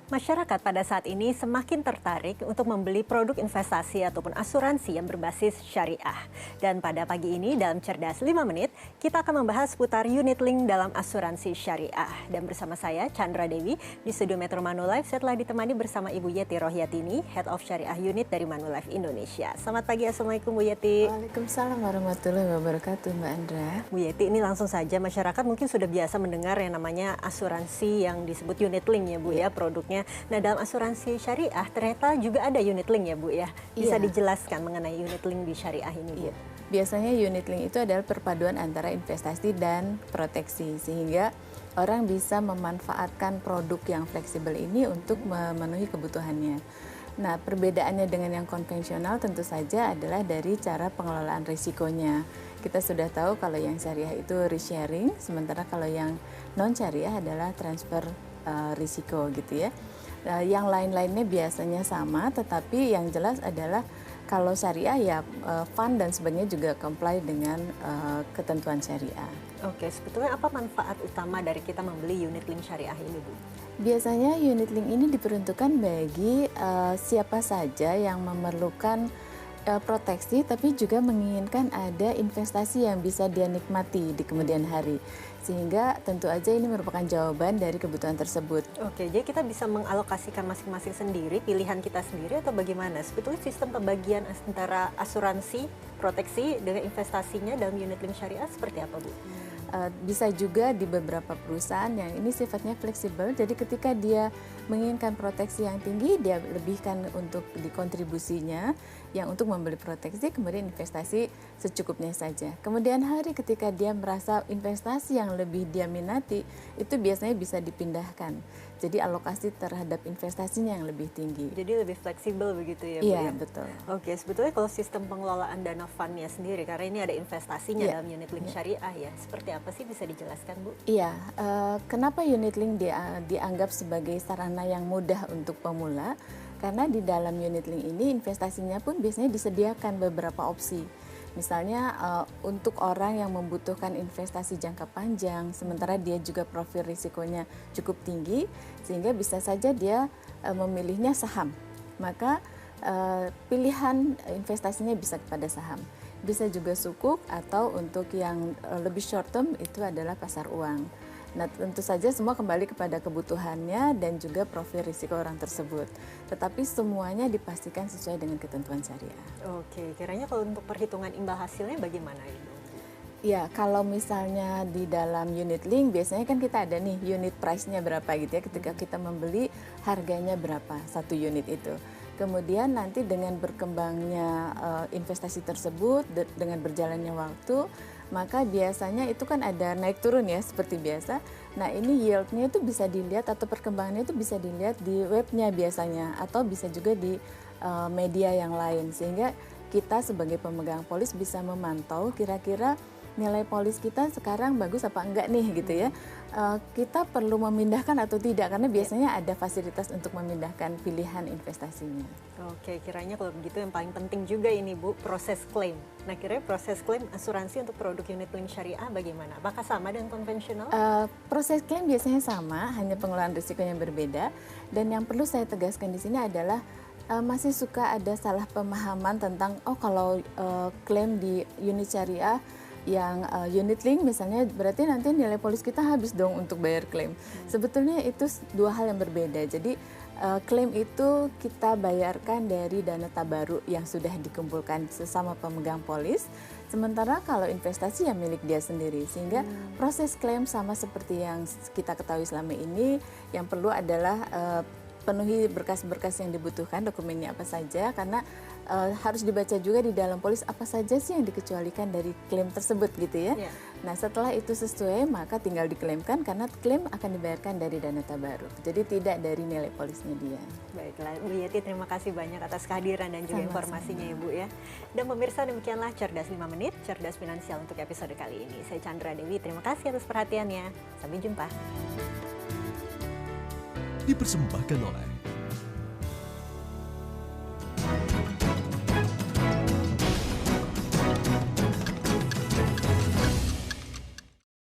Masyarakat pada saat ini semakin tertarik untuk membeli produk investasi ataupun asuransi yang berbasis syariah. Dan pada pagi ini dalam Cerdas 5 Menit, kita akan membahas seputar unit link dalam asuransi syariah. Dan bersama saya, Chandra Dewi, di studio Metro Manulife, saya telah ditemani bersama Ibu Yeti Rohyatini, Head of Syariah Unit dari Manulife Indonesia. Selamat pagi, Assalamualaikum Bu Yeti. Waalaikumsalam warahmatullahi wabarakatuh, Mbak Andra. Bu Yeti, ini langsung saja masyarakat mungkin sudah biasa mendengar yang namanya asuransi yang disebut unit link ya Bu ya produknya. Nah, dalam asuransi syariah ternyata juga ada unit link ya Bu ya. Bisa dijelaskan mengenai unit link di syariah ini Bu? Biasanya unit link itu adalah perpaduan antara investasi dan proteksi, sehingga orang bisa memanfaatkan produk yang fleksibel ini untuk memenuhi kebutuhannya. Nah, perbedaannya dengan yang konvensional tentu saja adalah dari cara pengelolaan risikonya. Kita sudah tahu kalau yang syariah itu risk sharing, sementara kalau yang non syariah adalah transfer risiko gitu ya. Yang lain-lainnya biasanya sama, tetapi yang jelas adalah kalau syariah ya fund dan sebagainya juga comply dengan ketentuan syariah. Oke, sebetulnya apa manfaat utama dari kita membeli unit link syariah ini Bu? Biasanya unit link ini diperuntukkan bagi siapa saja yang memerlukan proteksi tapi juga menginginkan ada investasi yang bisa dia nikmati di kemudian hari, sehingga tentu aja ini merupakan jawaban dari kebutuhan tersebut. Oke, jadi kita bisa mengalokasikan masing-masing sendiri, pilihan kita sendiri atau bagaimana? Sebetulnya sistem pembagian antara asuransi, proteksi dengan investasinya dalam unit link syariah seperti apa Bu? Bisa juga di beberapa perusahaan yang ini sifatnya fleksibel, jadi ketika dia menginginkan proteksi yang tinggi, dia lebihkan untuk dikontribusinya yang untuk membeli proteksi, kemudian investasi secukupnya saja. Kemudian hari ketika dia merasa investasi yang lebih dia minati, itu biasanya bisa dipindahkan. Jadi alokasi terhadap investasinya yang lebih tinggi. Jadi lebih fleksibel begitu ya Bu? Iya, betul. Oke, sebetulnya kalau sistem pengelolaan dana fundnya sendiri, karena ini ada investasinya dalam unit link syariah ya, seperti apa sih bisa dijelaskan Bu? Iya, kenapa unit link dianggap sebagai sarana yang mudah untuk pemula? Karena di dalam unit link ini investasinya pun biasanya disediakan beberapa opsi. Misalnya untuk orang yang membutuhkan investasi jangka panjang, sementara dia juga profil risikonya cukup tinggi, sehingga bisa saja dia memilihnya saham. Maka pilihan investasinya bisa kepada saham. Bisa juga sukuk, atau untuk yang lebih short term itu adalah pasar uang. Nah, tentu saja semua kembali kepada kebutuhannya dan juga profil risiko orang tersebut. Tetapi semuanya dipastikan sesuai dengan ketentuan syariah. Oke, kiranya kalau untuk perhitungan imbal hasilnya bagaimana Ibu? Ya, kalau misalnya di dalam unit link biasanya kan kita ada nih unit price-nya berapa gitu ya, ketika kita membeli harganya berapa satu unit itu. Kemudian nanti dengan berkembangnya investasi tersebut, dengan berjalannya waktu, maka biasanya itu kan ada naik turun ya seperti biasa. Nah, ini yield-nya itu bisa dilihat atau perkembangannya itu bisa dilihat di webnya biasanya, atau bisa juga di media yang lain, sehingga kita sebagai pemegang polis bisa memantau kira-kira nilai polis kita sekarang bagus apa enggak nih gitu ya. Kita perlu memindahkan atau tidak, karena biasanya ada fasilitas untuk memindahkan pilihan investasinya. Oke, kiranya kalau begitu yang paling penting juga ini Bu, proses klaim. Nah, kiranya proses klaim asuransi untuk produk unit link syariah bagaimana? Apakah sama dengan konvensional? Proses klaim biasanya sama, hanya pengelolaan risiko yang berbeda. Dan yang perlu saya tegaskan di sini adalah masih suka ada salah pemahaman tentang kalau klaim di unit syariah yang unit link misalnya berarti nanti nilai polis kita habis dong untuk bayar klaim. Sebetulnya itu dua hal yang berbeda. Jadi klaim itu kita bayarkan dari dana tabaruk yang sudah dikumpulkan sesama pemegang polis. Sementara kalau investasi yang milik dia sendiri, sehingga proses klaim sama seperti yang kita ketahui selama ini. Yang perlu adalah penuhi berkas-berkas yang dibutuhkan, dokumennya apa saja, karena harus dibaca juga di dalam polis apa saja sih yang dikecualikan dari klaim tersebut gitu ya. Nah, setelah itu sesuai maka tinggal diklaimkan, karena klaim akan dibayarkan dari dana tabaruk, jadi tidak dari nilai polisnya dia. Baiklah Bu Yeti, terima kasih banyak atas kehadiran dan juga informasinya ya Bu ya. Dan pemirsa, demikianlah Cerdas 5 Menit, Cerdas Finansial untuk episode kali ini. Saya Chandra Dewi, terima kasih atas perhatiannya. Sampai jumpa. Dipersembahkan oleh